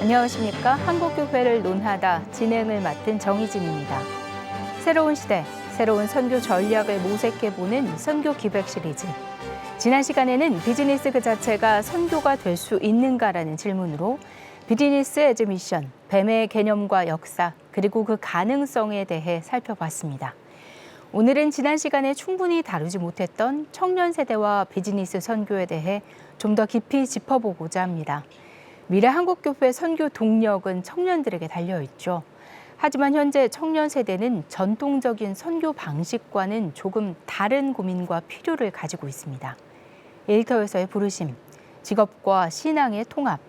안녕하십니까. 한국교회를 논하다 진행을 맡은 정희진입니다. 새로운 시대, 새로운 선교 전략을 모색해보는 선교 기획 시리즈. 지난 시간에는 비즈니스 그 자체가 선교가 될 수 있는가라는 질문으로 비즈니스 애즈 미션, 뱀의 개념과 역사, 그리고 그 가능성에 대해 살펴봤습니다. 오늘은 지난 시간에 충분히 다루지 못했던 청년 세대와 비즈니스 선교에 대해 좀 더 깊이 짚어보고자 합니다. 미래 한국교회 선교 동력은 청년들에게 달려있죠. 하지만 현재 청년 세대는 전통적인 선교 방식과는 조금 다른 고민과 필요를 가지고 있습니다. 일터에서의 부르심, 직업과 신앙의 통합,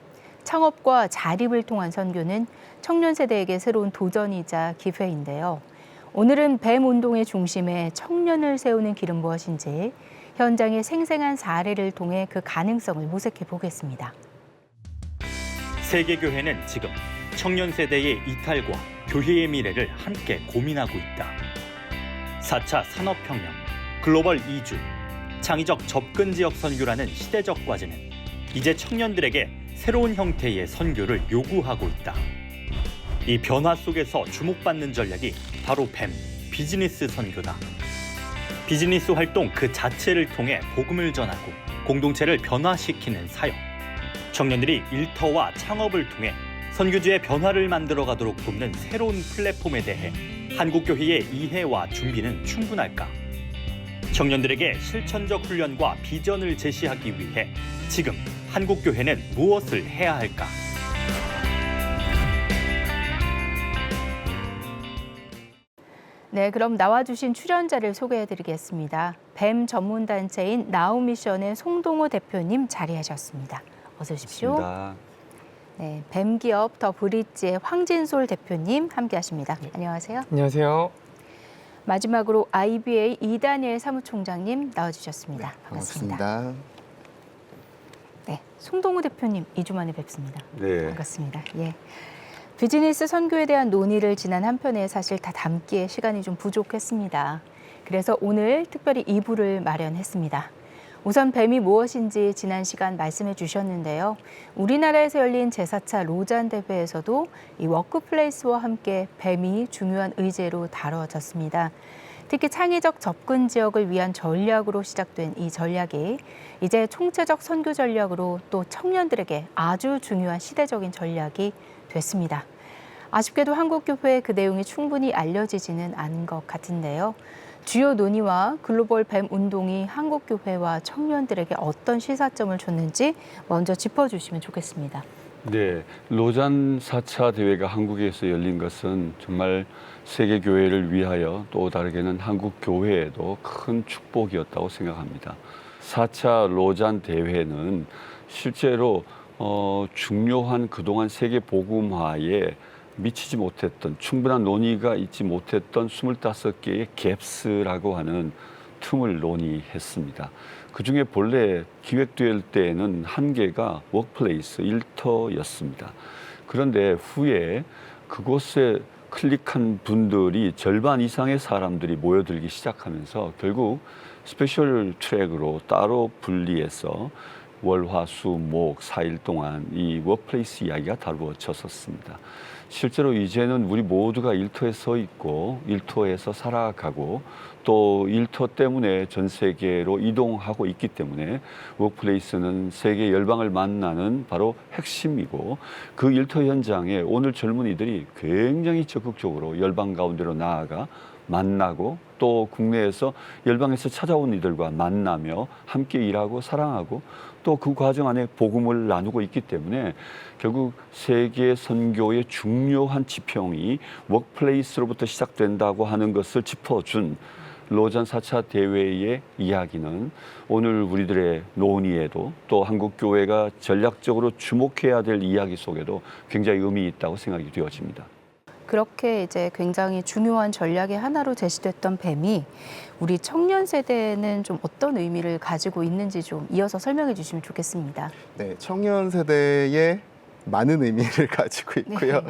창업과 자립을 통한 선교는 청년 세대에게 새로운 도전이자 기회인데요. 오늘은 뱀 운동의 중심에 청년을 세우는 길은 무엇인지 현장의 생생한 사례를 통해 그 가능성을 모색해 보겠습니다. 세계교회는 지금 청년 세대의 이탈과 교회의 미래를 함께 고민하고 있다. 4차 산업혁명, 글로벌 이주, 창의적 접근 지역 선교라는 시대적 과제는 이제 청년들에게 새로운 형태의 선교를 요구하고 있다. 이 변화 속에서 주목받는 전략이 바로 뱀, 비즈니스 선교다. 비즈니스 활동 그 자체를 통해 복음을 전하고 공동체를 변화시키는 사역. 청년들이 일터와 창업을 통해 선교지의 변화를 만들어가도록 돕는 새로운 플랫폼에 대해 한국교회의 이해와 준비는 충분할까? 청년들에게 실천적 훈련과 비전을 제시하기 위해 지금 한국교회는 무엇을 해야 할까? 네, 그럼 나와주신 출연자를 소개해드리겠습니다. 뱀 전문단체인 나우미션의 송동호 대표님 자리하셨습니다. 어서 오십시오. 반갑습니다. 네, 뱀 기업 더 브릿지의 황진솔 대표님 함께하십니다. 안녕하세요. 안녕하세요. 마지막으로 IBA 이다니엘 사무총장님 나와주셨습니다. 반갑습니다. 반갑습니다. 네, 송동호 대표님 2주 만에 뵙습니다. 네. 반갑습니다. 예. 비즈니스 선교에 대한 논의를 지난 한 편에 사실 다 담기에 시간이 좀 부족했습니다. 그래서 오늘 특별히 2부를 마련했습니다. 우선 뱀이 무엇인지 지난 시간 말씀해 주셨는데요. 우리나라에서 열린 제4차 로잔 대회에서도 이 워크플레이스와 함께 뱀이 중요한 의제로 다뤄졌습니다. 특히 창의적 접근 지역을 위한 전략으로 시작된 이 전략이 이제 총체적 선교 전략으로 또 청년들에게 아주 중요한 시대적인 전략이 됐습니다. 아쉽게도 한국교회에 그 내용이 충분히 알려지지는 않은 것 같은데요. 주요 논의와 글로벌 뱀 운동이 한국교회와 청년들에게 어떤 시사점을 줬는지 먼저 짚어주시면 좋겠습니다. 네, 로잔 4차 대회가 한국에서 열린 것은 정말 세계교회를 위하여 또 다르게는 한국교회에도 큰 축복이었다고 생각합니다. 4차 로잔 대회는 실제로 중요한 그동안 세계 복음화에 미치지 못했던, 충분한 논의가 있지 못했던 25개의 갭스라고 하는 틈을 논의했습니다. 그중에 본래 기획될 때에는 한 개가 워크플레이스, 일터였습니다. 그런데 후에 그곳에 클릭한 분들이 절반 이상의 사람들이 모여들기 시작하면서 결국 스페셜 트랙으로 따로 분리해서 월, 화, 수, 목 4일 동안 이 워크플레이스 이야기가 다루어졌었습니다. 실제로 이제는 우리 모두가 일터에 서 있고 일터에서 살아가고 또 일터 때문에 전 세계로 이동하고 있기 때문에 워크플레이스는 세계 열방을 만나는 바로 핵심이고 그 일터 현장에 오늘 젊은이들이 굉장히 적극적으로 열방 가운데로 나아가 만나고 또 국내에서 열방에서 찾아온 이들과 만나며 함께 일하고 사랑하고 또 그 과정 안에 복음을 나누고 있기 때문에 결국 세계 선교의 중요한 지평이 워크플레이스로부터 시작된다고 하는 것을 짚어준 로잔 4차 대회의 이야기는 오늘 우리들의 논의에도 또 한국교회가 전략적으로 주목해야 될 이야기 속에도 굉장히 의미 있다고 생각이 되어집니다. 그렇게 이제 굉장히 중요한 전략의 하나로 제시됐던 뱀이 우리 청년 세대는 좀 어떤 의미를 가지고 있는지 좀 이어서 설명해 주시면 좋겠습니다. 네, 청년 세대의 많은 의미를 가지고 있고요.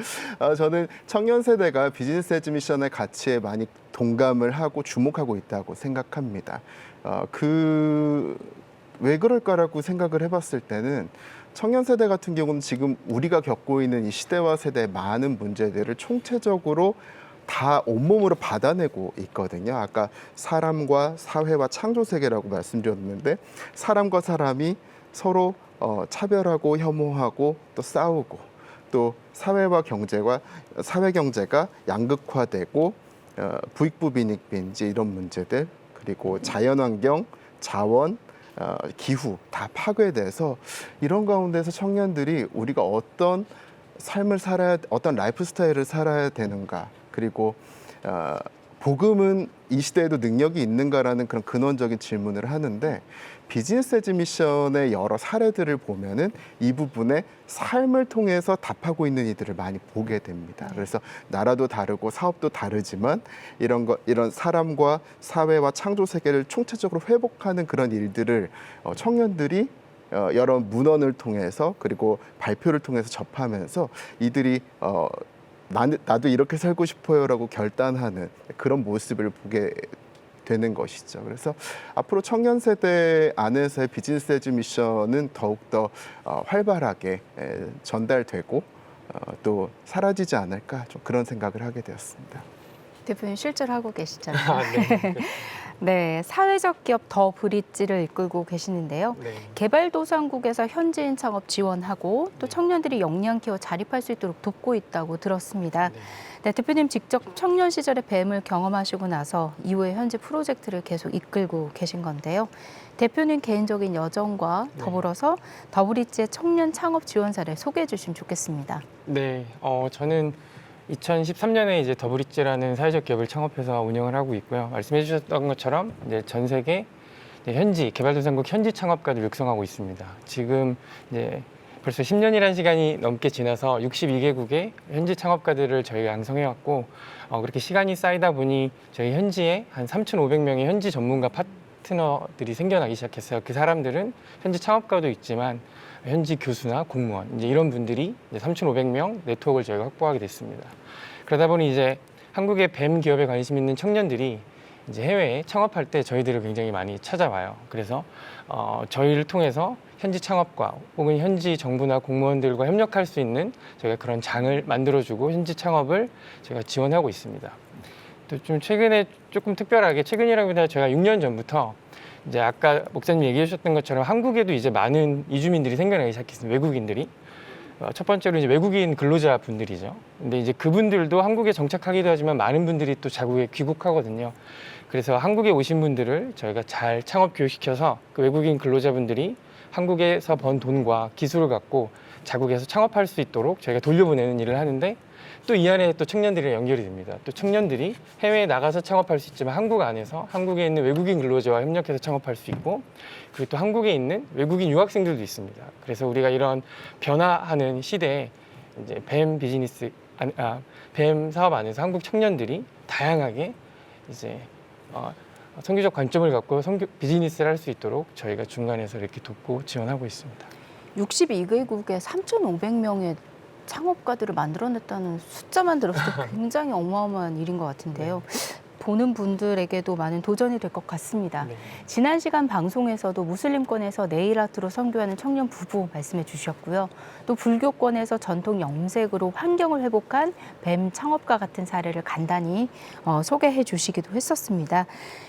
저는 청년 세대가 비즈니스 애즈 미션의 가치에 많이 동감을 하고 주목하고 있다고 생각합니다. 그 왜 그럴까라고 생각을 해봤을 때는 청년 세대 같은 경우는 지금 우리가 겪고 있는 이 시대와 세대의 많은 문제들을 총체적으로 다 온몸으로 받아내고 있거든요. 아까 사람과 사회와 창조 세계라고 말씀드렸는데 사람과 사람이 서로 차별하고 혐오하고 또 싸우고 또 사회와 경제가 양극화되고 부익부 빈익빈지 이런 문제들 그리고 자연환경, 자원, 기후 다 파괴돼서 이런 가운데서 청년들이 우리가 어떤 삶을 살아야 어떤 라이프 스타일을 살아야 되는가 그리고 복음은 이 시대에도 능력이 있는가라는 그런 근원적인 질문을 하는데 비즈니스 에즈 미션의 여러 사례들을 보면은 이 부분에 삶을 통해서 답하고 있는 이들을 많이 보게 됩니다. 그래서 나라도 다르고 사업도 다르지만 이런 사람과 사회와 창조 세계를 총체적으로 회복하는 그런 일들을 청년들이 여러 문헌을 통해서 그리고 발표를 통해서 접하면서 이들이 나도 이렇게 살고 싶어요라고 결단하는 그런 모습을 보게 되는 것이죠. 그래서 앞으로 청년 세대 안에서의 비즈니스 에즈 미션은 더욱더 활발하게 전달되고 또 사라지지 않을까 좀 그런 생각을 하게 되었습니다. 대표님 실제로 하고 계시잖아요. 네. 네, 사회적 기업 더 브릿지를 이끌고 계시는데요. 네. 개발도상국에서 현지인 창업 지원하고 또 청년들이 역량 키워 자립할 수 있도록 돕고 있다고 들었습니다. 네. 네, 대표님 직접 청년 시절에 뱀을 경험하시고 나서 이후에 현재 프로젝트를 계속 이끌고 계신 건데요. 대표님 개인적인 여정과 더불어서 더 브릿지의 청년 창업 지원 사례 소개해 주시면 좋겠습니다. 네, 저는 2013년에 이제 더 브릿지라는 사회적 기업을 창업해서 운영을 하고 있고요. 말씀해 주셨던 것처럼 이제 전 세계 현지 개발도상국 현지 창업가들 육성하고 있습니다. 지금 이제 벌써 10년이라는 시간이 넘게 지나서 62개국의 현지 창업가들을 저희가 양성해 왔고 그렇게 시간이 쌓이다 보니 저희 현지에 한 3,500명의 현지 전문가 파트너들이 생겨나기 시작했어요. 그 사람들은 현지 창업가도 있지만 현지 교수나 공무원 이제 이런 분들이 이제 3,500명 네트워크를 저희가 확보하게 됐습니다. 그러다 보니 이제 한국의 뱀 기업에 관심 있는 청년들이 이제 해외에 창업할 때 저희들을 굉장히 많이 찾아와요. 그래서 저희를 통해서 현지 창업과 혹은 현지 정부나 공무원들과 협력할 수 있는 저희가 그런 장을 만들어주고 현지 창업을 저희가 지원하고 있습니다. 또 좀 최근에 조금 특별하게 최근이라기보다 제가 6년 전부터 이제 아까 목사님 얘기해 주셨던 것처럼 한국에도 이제 많은 이주민들이 생겨나기 시작했습니다. 외국인들이. 첫 번째로 이제 외국인 근로자 분들이죠. 근데 이제 그분들도 한국에 정착하기도 하지만 많은 분들이 또 자국에 귀국하거든요. 그래서 한국에 오신 분들을 저희가 잘 창업 교육시켜서 그 외국인 근로자분들이 한국에서 번 돈과 기술을 갖고 자국에서 창업할 수 있도록 저희가 돌려보내는 일을 하는데 또 이 안에 또 청년들이랑 연결이 됩니다. 또 청년들이 해외에 나가서 창업할 수 있지만 한국 안에서 한국에 있는 외국인 근로자와 협력해서 창업할 수 있고 그리고 또 한국에 있는 외국인 유학생들도 있습니다. 그래서 우리가 이런 변화하는 시대에 이제 뱀 사업 안에서 한국 청년들이 다양하게 이제 선교적 관점을 갖고 비즈니스를 할 수 있도록 저희가 중간에서 이렇게 돕고 지원하고 있습니다. 62개국에 3,500명의 창업가들을 만들어냈다는 숫자만 들었을 때 굉장히 어마어마한 일인 것 같은데요. 보는 분들에게도 많은 도전이 될 것 같습니다. 네. 지난 시간 방송에서도 무슬림권에서 네일아트로 선교하는 청년 부부 말씀해 주셨고요. 또 불교권에서 전통 염색으로 환경을 회복한 뱀 창업가 같은 사례를 간단히 소개해 주시기도 했었습니다.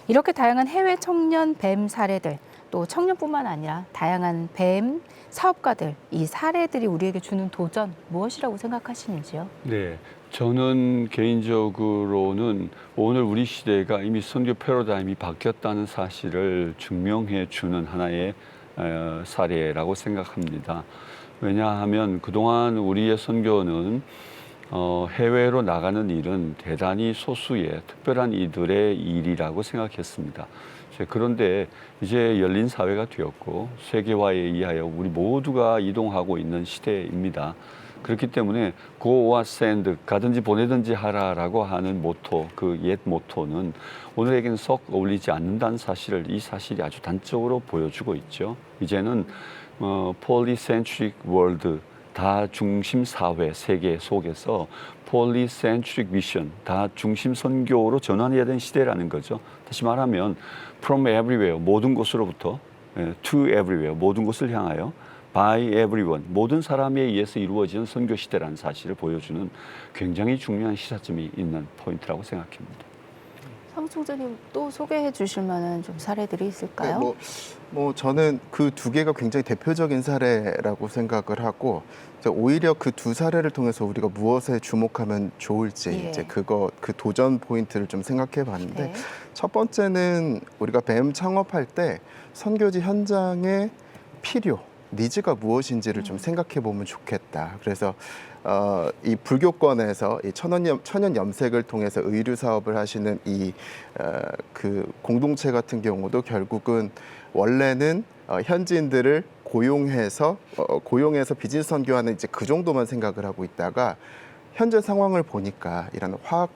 이렇게 다양한 해외 청년 뱀 사례들, 또 청년뿐만 아니라 다양한 뱀 사업가들, 이 사례들이 우리에게 주는 도전 무엇이라고 생각하시는지요? 네, 저는 개인적으로는 오늘 우리 시대가 이미 선교 패러다임이 바뀌었다는 사실을 증명해 주는 하나의 사례라고 생각합니다. 왜냐하면 그동안 우리의 선교는 해외로 나가는 일은 대단히 소수의 특별한 이들의 일이라고 생각했습니다. 그런데 이제 열린 사회가 되었고 세계화에 의하여 우리 모두가 이동하고 있는 시대입니다. 그렇기 때문에 Go or send, 가든지 보내든지 하라라고 하는 모토, 그 옛 모토는 오늘에게는 썩 어울리지 않는다는 사실을 이 사실이 아주 단적으로 보여주고 있죠. 이제는 polycentric world, 다중심 사회 세계 속에서 polycentric mission, 다중심 선교로 전환해야 되는 시대라는 거죠. 다시 말하면 from everywhere, 모든 곳으로부터 to everywhere, 모든 곳을 향하여 by everyone, 모든 사람에 의해서 이루어지는 선교 시대라는 사실을 보여주는 굉장히 중요한 시사점이 있는 포인트라고 생각합니다. 성총재님 또 소개해 주실 만한 좀 사례들이 있을까요? 네, 뭐 저는 그 두 개가 굉장히 대표적인 사례라고 생각을 하고 이제 오히려 그 두 사례를 통해서 우리가 무엇에 주목하면 좋을지 예. 이제 그 도전 포인트를 좀 생각해 봤는데 네. 첫 번째는 우리가 뱀 창업할 때 선교지 현장의 필요, 니즈가 무엇인지를 좀 생각해 보면 좋겠다. 그래서 이 불교권에서 이 천연 염색을 통해서 의류 사업을 하시는 그 공동체 같은 경우도 결국은 원래는 현지인들을 고용해서 비즈니스 선교하는 이제 그 정도만 생각을 하고 있다가 현재 상황을 보니까 이런 화학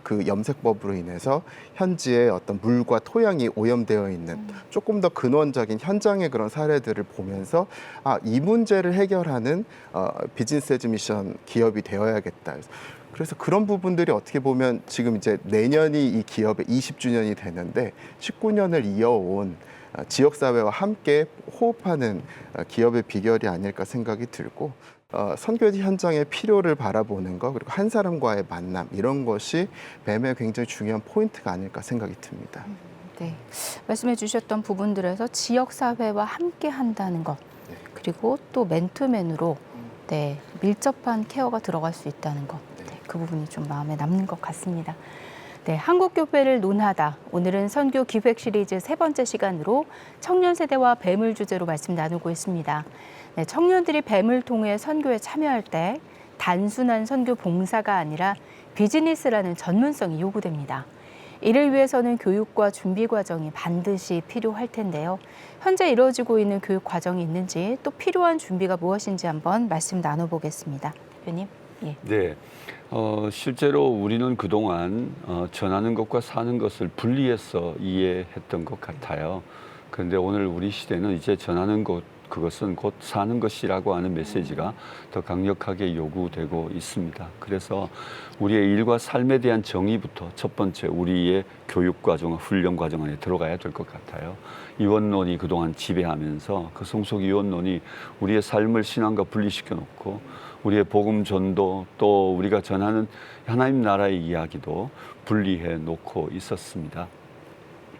그 염색법으로 인해서 현지의 어떤 물과 토양이 오염되어 있는 조금 더 근원적인 현장의 그런 사례들을 보면서 이 문제를 해결하는 비즈니스 에즈 미션 기업이 되어야겠다. 그래서 그런 부분들이 어떻게 보면 지금 이제 내년이 이 기업의 20주년이 되는데 19년을 이어온 지역사회와 함께 호흡하는 기업의 비결이 아닐까 생각이 들고 선교지 현장의 필요를 바라보는 것 그리고 한 사람과의 만남 이런 것이 뱀의 굉장히 중요한 포인트가 아닐까 생각이 듭니다. 네, 말씀해 주셨던 부분들에서 지역사회와 함께 한다는 것 네. 그리고 또 맨투맨으로 네, 밀접한 케어가 들어갈 수 있다는 것 네, 그 부분이 좀 마음에 남는 것 같습니다. 네, 한국교회를 논하다. 오늘은 선교 기획 시리즈 세 번째 시간으로 청년 세대와 뱀을 주제로 말씀 나누고 있습니다. 네, 청년들이 뱀을 통해 선교에 참여할 때 단순한 선교 봉사가 아니라 비즈니스라는 전문성이 요구됩니다. 이를 위해서는 교육과 준비 과정이 반드시 필요할 텐데요. 현재 이루어지고 있는 교육 과정이 있는지 또 필요한 준비가 무엇인지 한번 말씀 나눠보겠습니다. 대표님. 예. 네, 실제로 우리는 그동안 전하는 것과 사는 것을 분리해서 이해했던 것 같아요. 그런데 오늘 우리 시대는 이제 전하는 것, 그것은 곧 사는 것이라고 하는 메시지가 더 강력하게 요구되고 있습니다. 그래서 우리의 일과 삶에 대한 정의부터 첫 번째 우리의 교육 과정, 훈련 과정 안에 들어가야 될 것 같아요. 이원론이 그동안 지배하면서 그 성속 이원론이 우리의 삶을 신앙과 분리시켜 놓고 우리의 복음 전도 또 우리가 전하는 하나님 나라의 이야기도 분리해 놓고 있었습니다.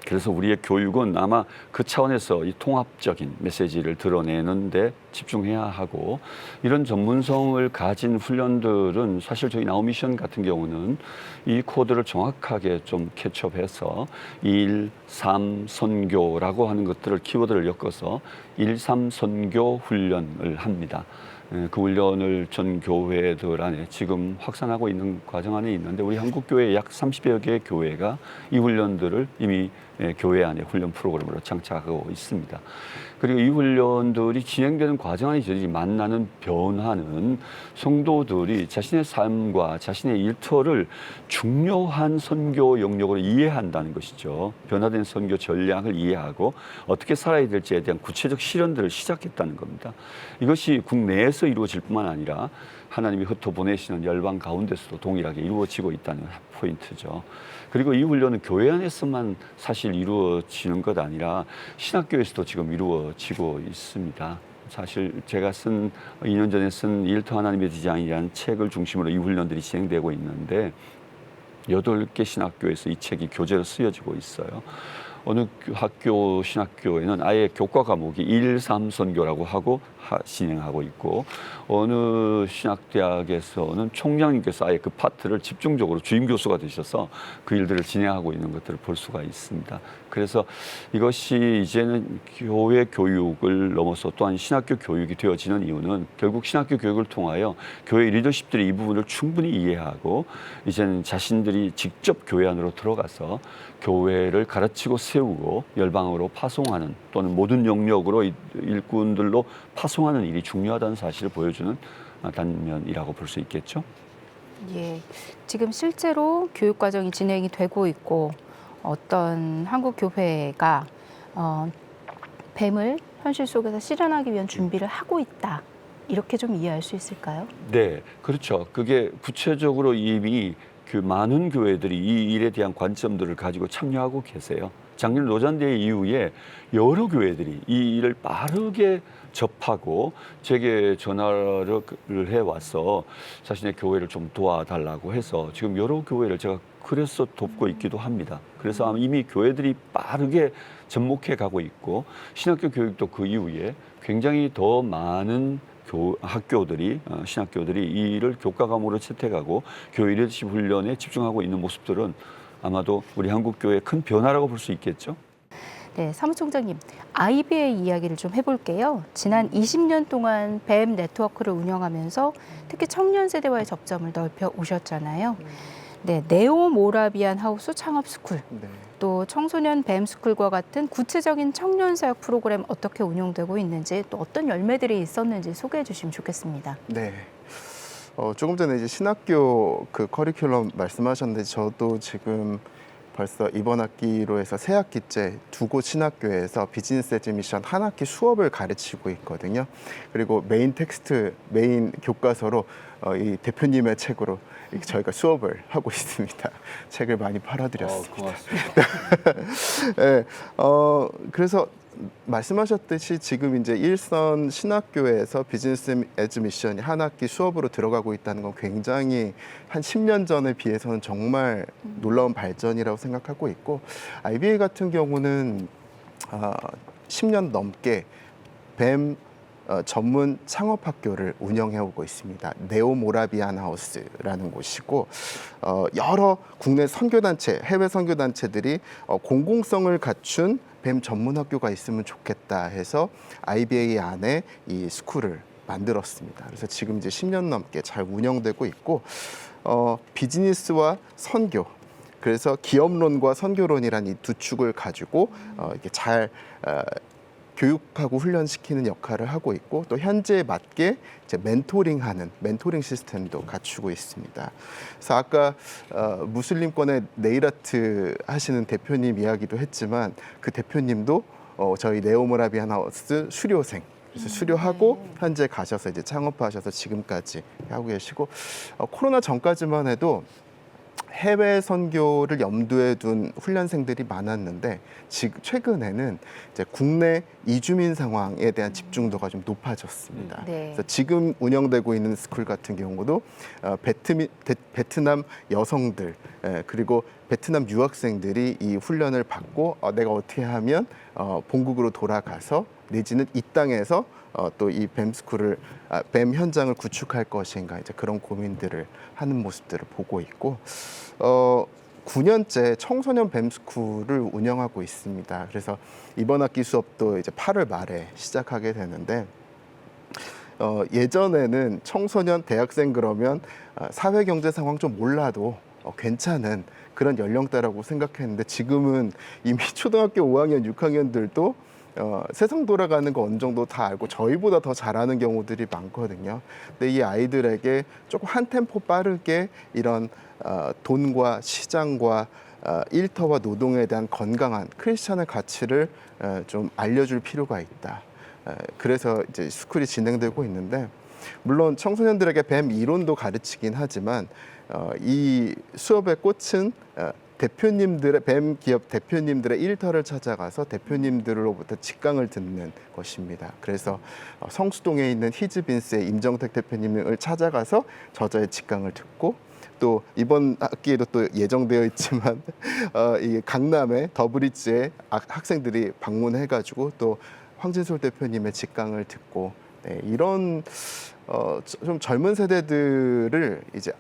그래서 우리의 교육은 아마 그 차원에서 이 통합적인 메시지를 드러내는 데 집중해야 하고 이런 전문성을 가진 훈련들은 사실 저희 나우미션 같은 경우는 이 코드를 정확하게 좀 캐치업해서 1, 3 선교라고 하는 것들을 키워드를 엮어서 1, 3 선교 훈련을 합니다. 그 훈련을 전 교회들 안에 지금 확산하고 있는 과정 안에 있는데 우리 한국교회 약 30여 개의 교회가 이 훈련들을 이미 교회 안에 훈련 프로그램으로 장착하고 있습니다. 그리고 이 훈련들이 진행되는 과정 안에 저희들이 만나는 변화는 성도들이 자신의 삶과 자신의 일터를 중요한 선교 영역으로 이해한다는 것이죠. 변화된 선교 전략을 이해하고 어떻게 살아야 될지에 대한 구체적 실현들을 시작했다는 겁니다. 이것이 국내에서 이루어질 뿐만 아니라 하나님이 흩어보내시는 열방 가운데서도 동일하게 이루어지고 있다는 포인트죠. 그리고 이 훈련은 교회 안에서만 사실 이루어지는 것 아니라 신학교에서도 지금 이루어지고 있습니다. 사실 제가 2년 전에 쓴 일터 하나님의 디자인이라는 책을 중심으로 이 훈련들이 진행되고 있는데 8개 신학교에서 이 책이 교재로 쓰여지고 있어요. 어느 학교 신학교에는 아예 교과 과목이 1, 3 선교라고 하고 진행하고 있고 어느 신학대학에서는 총장님께서 아예 그 파트를 집중적으로 주임 교수가 되셔서 그 일들을 진행하고 있는 것들을 볼 수가 있습니다. 그래서 이것이 이제는 교회 교육을 넘어서 또한 신학교 교육이 되어지는 이유는 결국 신학교 교육을 통하여 교회 리더십들이 이 부분을 충분히 이해하고 이제는 자신들이 직접 교회 안으로 들어가서 교회를 가르치고 세우고 열방으로 파송하는 또는 모든 영역으로 일꾼들로 파송하는 일이 중요하다는 사실을 보여주는 단면이라고 볼 수 있겠죠. 예, 지금 실제로 교육 과정이 진행이 되고 있고 어떤 한국 교회가 뱀을 현실 속에서 실현하기 위한 준비를 하고 있다. 이렇게 좀 이해할 수 있을까요? 네, 그렇죠. 그게 구체적으로 이미 그 많은 교회들이 이 일에 대한 관점들을 가지고 참여하고 계세요. 작년 로잔대회 이후에 여러 교회들이 이 일을 빠르게 접하고 제게 전화를 해와서 자신의 교회를 좀 도와달라고 해서 지금 여러 교회를 제가 그래서 돕고 있기도 합니다. 그래서 이미 교회들이 빠르게 접목해 가고 있고 신학교 교육도 그 이후에 굉장히 더 많은 학교들이 신학교들이 이 일을 교과 과목으로 채택하고 교회 리더십 훈련에 집중하고 있는 모습들은 아마도 우리 한국 교회의 큰 변화라고 볼 수 있겠죠. 네, 사무총장님, IBA 이야기를 좀 해볼게요. 지난 20년 동안 뱀 네트워크를 운영하면서 특히 청년 세대와의 접점을 넓혀 오셨잖아요. 네, 네오 모라비안 하우스 창업 스쿨, 네. 또 청소년 뱀 스쿨과 같은 구체적인 청년 사역 프로그램 어떻게 운영되고 있는지 또 어떤 열매들이 있었는지 소개해 주시면 좋겠습니다. 네. 조금 전에 이제 신학교 그 커리큘럼 말씀하셨는데 저도 지금 벌써 이번 학기로 해서 새 학기째 두 곳 신학교에서 비즈니스 에듀 미션 한 학기 수업을 가르치고 있거든요. 그리고 메인 텍스트, 메인 교과서로 이 대표님의 책으로 이렇게 저희가 수업을 하고 있습니다. 책을 많이 팔아드렸습니다. 고맙습니다. 네, 그래서 말씀하셨듯이 지금 이제 일선 신학교에서 비즈니스 에듀 미션이 한 학기 수업으로 들어가고 있다는 건 굉장히 한 10년 전에 비해서는 정말 놀라운 발전이라고 생각하고 있고 IBA 같은 경우는 10년 넘게 뱀 전문 창업학교를 운영해오고 있습니다. 네오 모라비안 하우스라는 곳이고 여러 국내 선교단체, 해외 선교단체들이 공공성을 갖춘 뱀 전문 학교가 있으면 좋겠다 해서 IBA 안에 이 스쿨을 만들었습니다. 그래서 지금 이제 10년 넘게 잘 운영되고 있고 비즈니스와 선교, 그래서 기업론과 선교론이란 이 두 축을 가지고 이렇게 잘 교육하고 훈련시키는 역할을 하고 있고 또 현재에 맞게 이제 멘토링하는 멘토링 시스템도 갖추고 있습니다. 그래서 아까 무슬림권의 네일아트 하시는 대표님 이야기도 했지만 그 대표님도 저희 네오모라비안 하우스 수료생. 그래서 수료하고 현재 가셔서 이제 창업하셔서 지금까지 하고 계시고 코로나 전까지만 해도 해외 선교를 염두에 둔 훈련생들이 많았는데 지금 최근에는 이제 국내 이주민 상황에 대한 집중도가 좀 높아졌습니다. 네. 그래서 지금 운영되고 있는 스쿨 같은 경우도 베트남 여성들 그리고 베트남 유학생들이 이 훈련을 받고 내가 어떻게 하면 본국으로 돌아가서 내지는 이 땅에서 또 이 뱀스쿨을 뱀 현장을 구축할 것인가 이제 그런 고민들을 하는 모습들을 보고 있고 9년째 청소년 뱀스쿨을 운영하고 있습니다. 그래서 이번 학기 수업도 이제 8월 말에 시작하게 되는데 예전에는 청소년 대학생 그러면 사회 경제 상황 좀 몰라도 괜찮은 그런 연령대라고 생각했는데 지금은 이미 초등학교 5학년, 6학년들도 세상 돌아가는 거 어느 정도 다 알고 저희보다 더 잘하는 경우들이 많거든요. 근데 이 아이들에게 조금 한 템포 빠르게 이런 돈과 시장과 일터와 노동에 대한 건강한 크리스천의 가치를 좀 알려줄 필요가 있다. 그래서 이제 스쿨이 진행되고 있는데 물론 청소년들에게 뱀 이론도 가르치긴 하지만 이 수업의 꽃은 대표님들의 뱀 기업 대표님들의 일터를 찾아가서 대표님들로부터 직강을 듣는 것입니다. 그래서 성수동에 있는 히즈빈스의 임정택 대표님을 찾아가서 저자의 직강을 듣고 또 이번 학기에도 또 예정되어 있지만 이 강남의 더브리지에 학생들이 방문해가지고 또 황진솔 대표님의 직강을 듣고 이런 좀 젊은 세대들을 이제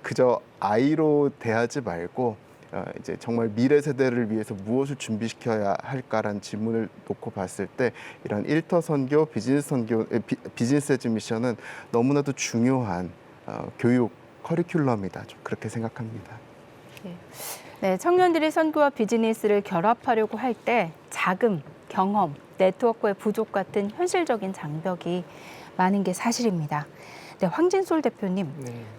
그저 아이로 대하지 말고 이제 정말 미래 세대를 위해서 무엇을 준비시켜야 할까라는 질문을 놓고 봤을 때 이런 일터 선교, 비즈니스 에듀 미션은 너무나도 중요한 교육 커리큘럼이다. 좀 그렇게 생각합니다. 네, 청년들이 선교와 비즈니스를 결합하려고 할 때 자금, 경험, 네트워크의 부족 같은 현실적인 장벽이 많은 게 사실입니다. 네, 황진솔 대표님,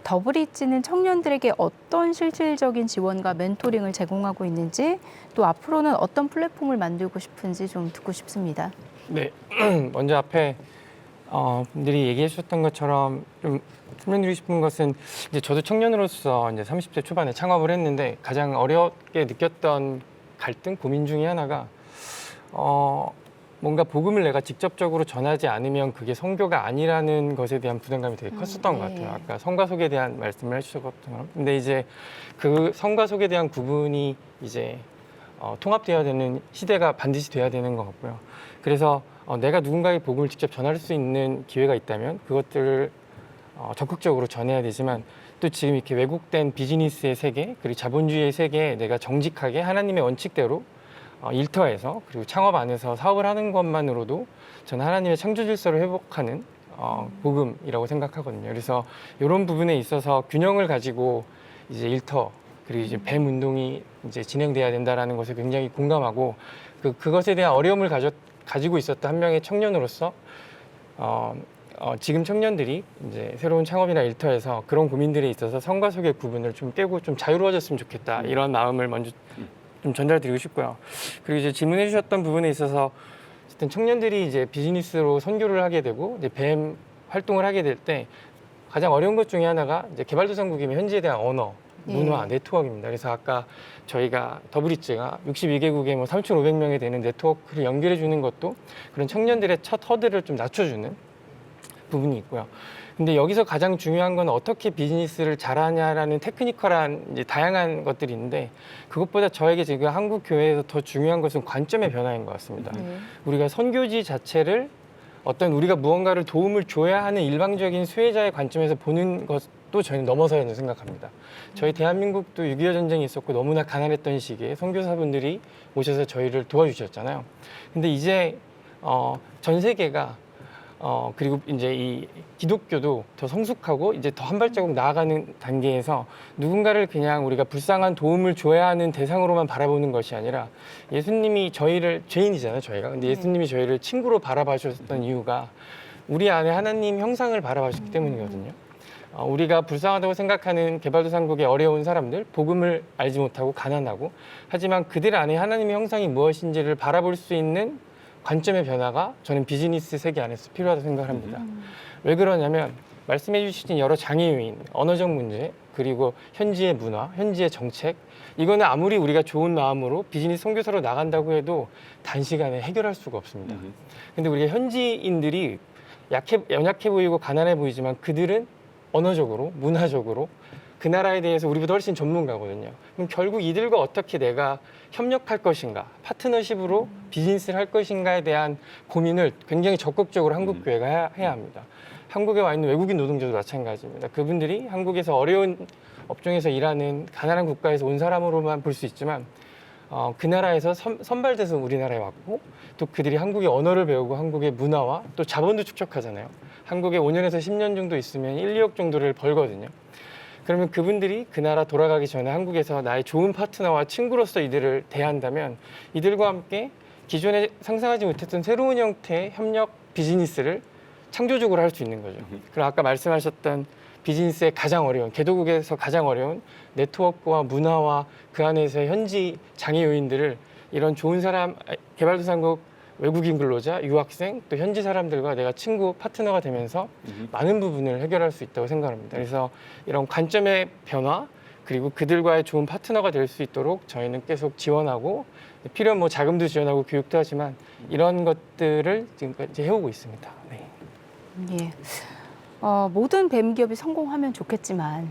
더브리지는 청년들에게 어떤 실질적인 지원과 멘토링을 제공하고 있는지 또 앞으로는 어떤 플랫폼을 만들고 싶은지 좀 듣고 싶습니다. 네, 먼저 앞에 분들이 얘기해 주셨던 것처럼 좀 설명드리고 싶은 것은 이제 저도 청년으로서 이제 30대 초반에 창업을 했는데 가장 어렵게 느꼈던 갈등, 고민 중에 하나가 뭔가 복음을 내가 직접적으로 전하지 않으면 그게 선교가 아니라는 것에 대한 부담감이 되게 컸었던 것 같아요. 아까 성가속에 대한 말씀을 해주셨거든요. 근데 이제 그 성가속에 대한 구분이 이제 통합돼야 되는 시대가 반드시 돼야 되는 것 같고요. 그래서 내가 누군가의 복음을 직접 전할 수 있는 기회가 있다면 그것들을 적극적으로 전해야 되지만 또 지금 이렇게 왜곡된 비즈니스의 세계 그리고 자본주의의 세계에 내가 정직하게 하나님의 원칙대로 일터에서 그리고 창업 안에서 사업을 하는 것만으로도 저는 하나님의 창조 질서를 회복하는 복음이라고 생각하거든요. 그래서 이런 부분에 있어서 균형을 가지고 이제 일터 그리고 이제 뱀 운동이 이제 진행돼야 된다라는 것에 굉장히 공감하고 그것에 대한 어려움을 가지고 있었던 한 명의 청년으로서 지금 청년들이 이제 새로운 창업이나 일터에서 그런 고민들에 있어서 성과 속의 구분을 좀 깨고 좀 자유로워졌으면 좋겠다 이런 마음을 먼저 좀 전달드리고 싶고요. 그리고 이제 질문해 주셨던 부분에 있어서 어쨌든 청년들이 이제 비즈니스로 선교를 하게 되고 이제 뱀 활동을 하게 될 때 가장 어려운 것 중에 하나가 이제 개발도상국이면 현지에 대한 언어, 문화, 네트워크입니다. 그래서 아까 저희가 더브릿지가 62개국에 뭐 3,500명에 되는 네트워크를 연결해 주는 것도 그런 청년들의 첫 허들을 좀 낮춰주는 부분이 있고요. 근데 여기서 가장 중요한 건 어떻게 비즈니스를 잘하냐라는 테크니컬한 이제 다양한 것들이 있는데 그것보다 저에게 지금 한국 교회에서 더 중요한 것은 관점의 변화인 것 같습니다. 우리가 선교지 자체를 어떤 우리가 무언가를 도움을 줘야 하는 일방적인 수혜자의 관점에서 보는 것도 저희는 넘어서야 된다고 생각합니다. 저희 대한민국도 6.25 전쟁이 있었고 너무나 가난했던 시기에 선교사분들이 오셔서 저희를 도와주셨잖아요. 근데 이제 전 세계가 그리고 이제 이 기독교도 더 성숙하고 이제 더 한 발자국 나아가는 단계에서 누군가를 그냥 우리가 불쌍한 도움을 줘야 하는 대상으로만 바라보는 것이 아니라 예수님이 저희를 죄인이잖아요, 저희가. 근데 예수님이 저희를 친구로 바라봐 주셨던 이유가 우리 안에 하나님 형상을 바라봐 주셨기 때문이거든요. 우리가 불쌍하다고 생각하는 개발도상국의 어려운 사람들, 복음을 알지 못하고 가난하고 하지만 그들 안에 하나님의 형상이 무엇인지를 바라볼 수 있는 관점의 변화가 저는 비즈니스 세계 안에서 필요하다고 생각합니다. 왜 그러냐면 말씀해 주신 여러 장애 요인, 언어적 문제, 그리고 현지의 문화, 현지의 정책 이거는 아무리 우리가 좋은 마음으로 비즈니스 선교사로 나간다고 해도 단시간에 해결할 수가 없습니다. 근데 우리가 현지인들이 연약해 보이고 가난해 보이지만 그들은 언어적으로, 문화적으로 그 나라에 대해서 우리보다 훨씬 전문가거든요. 그럼 결국 이들과 어떻게 내가 협력할 것인가, 파트너십으로 비즈니스를 할 것인가에 대한 고민을 굉장히 적극적으로 한국 교회가 해야 합니다. 한국에 와 있는 외국인 노동자도 마찬가지입니다. 그분들이 한국에서 어려운 업종에서 일하는 가난한 국가에서 온 사람으로만 볼 수 있지만 그 나라에서 선발돼서 우리나라에 왔고 또 그들이 한국의 언어를 배우고 한국의 문화와 또 자본도 축적하잖아요. 한국에 5년에서 10년 정도 있으면 1, 2억 정도를 벌거든요. 그러면 그분들이 그 나라 돌아가기 전에 한국에서 나의 좋은 파트너와 친구로서 이들을 대한다면 이들과 함께 기존에 상상하지 못했던 새로운 형태의 협력 비즈니스를 창조적으로 할 수 있는 거죠. 그리고 아까 말씀하셨던 비즈니스의 가장 어려운, 개도국에서 가장 어려운 네트워크와 문화와 그 안에서의 현지 장애 요인들을 이런 좋은 사람, 개발도상국 외국인 근로자, 유학생, 또 현지 사람들과 내가 친구, 파트너가 되면서 많은 부분을 해결할 수 있다고 생각합니다. 그래서 이런 관점의 변화, 그리고 그들과의 좋은 파트너가 될 수 있도록 저희는 계속 지원하고 필요한 뭐 자금도 지원하고 교육도 하지만 이런 것들을 지금까지 해오고 있습니다. 네. 예. 모든 뱀 기업이 성공하면 좋겠지만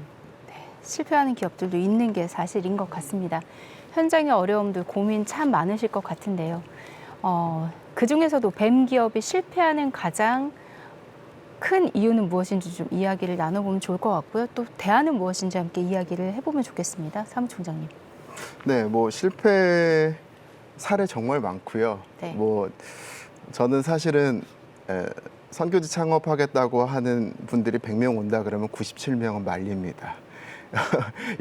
실패하는 기업들도 있는 게 사실인 것 같습니다. 현장의 어려움들, 고민 참 많으실 것 같은데요. 그중에서도 뱀 기업이 실패하는 가장 큰 이유는 무엇인지 좀 이야기를 나눠보면 좋을 것 같고요. 또 대안은 무엇인지 함께 이야기를 해보면 좋겠습니다. 사무총장님. 네, 뭐 실패 사례 정말 많고요. 네. 뭐 저는 사실은 선교지 창업하겠다고 하는 분들이 100명 온다 그러면 97명은 말립니다.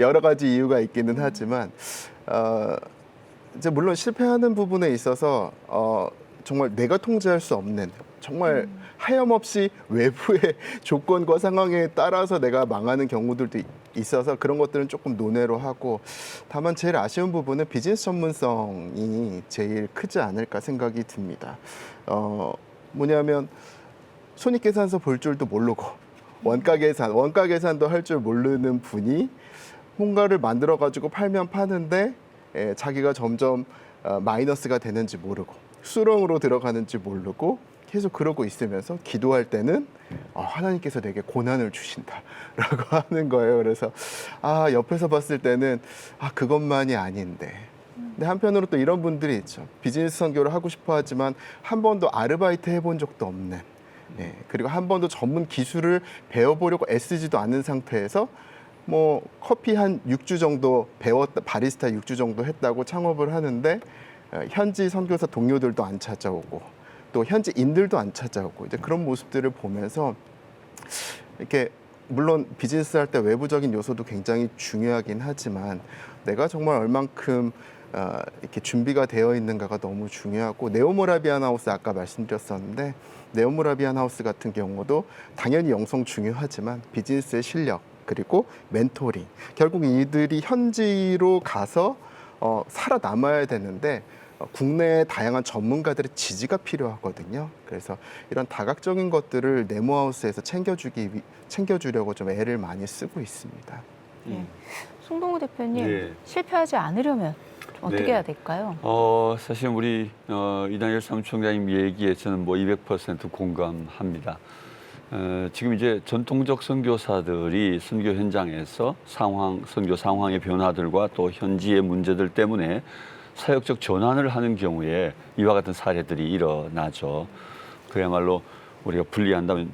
여러 가지 이유가 있기는 하지만 이제 물론 실패하는 부분에 있어서 정말 내가 통제할 수 없는 정말 하염없이 외부의 조건과 상황에 따라서 내가 망하는 경우들도 있어서 그런 것들은 조금 논외로 하고 다만 제일 아쉬운 부분은 비즈니스 전문성이 제일 크지 않을까 생각이 듭니다. 뭐냐면 손익계산서 볼 줄도 모르고 원가 계산도 할 줄 모르는 분이 뭔가를 만들어 가지고 팔면 파는데 자기가 점점 마이너스가 되는지 모르고 수렁으로 들어가는지 모르고 계속 그러고 있으면서 기도할 때는 하나님께서 내게 고난을 주신다라고 하는 거예요. 그래서 옆에서 봤을 때는 그것만이 아닌데. 근데 한편으로 또 이런 분들이 있죠. 비즈니스 선교를 하고 싶어 하지만 한 번도 아르바이트 해본 적도 없는. 그리고 한 번도 전문 기술을 배워보려고 애쓰지도 않는 상태에서 뭐 커피 한 6주 정도 배웠다, 바리스타 6주 정도 했다고 창업을 하는데 현지 선교사 동료들도 안 찾아오고 또 현지인들도 안 찾아오고 이제 그런 모습들을 보면서 이렇게 물론 비즈니스 할 때 외부적인 요소도 굉장히 중요하긴 하지만 내가 정말 얼만큼 이렇게 준비가 되어 있는가가 너무 중요하고 네오모라비안 하우스 아까 말씀드렸었는데 네오모라비안 하우스 같은 경우도 당연히 영성 중요하지만 비즈니스의 실력 그리고 멘토링 결국 이들이 현지로 가서 살아남아야 되는데 국내의 다양한 전문가들의 지지가 필요하거든요. 그래서 이런 다각적인 것들을 네모하우스에서 챙겨주려고 좀 애를 많이 쓰고 있습니다. 송동우 대표님, 네. 실패하지 않으려면 좀 어떻게 네. 해야 될까요? 사실 우리 이단열 사무총장님 얘기에 저는 뭐 200% 공감합니다. 지금 이제 전통적 선교사들이 선교 현장에서 선교 상황의 변화들과 또 현지의 문제들 때문에 사역적 전환을 하는 경우에 이와 같은 사례들이 일어나죠. 그야말로 우리가 분리한다면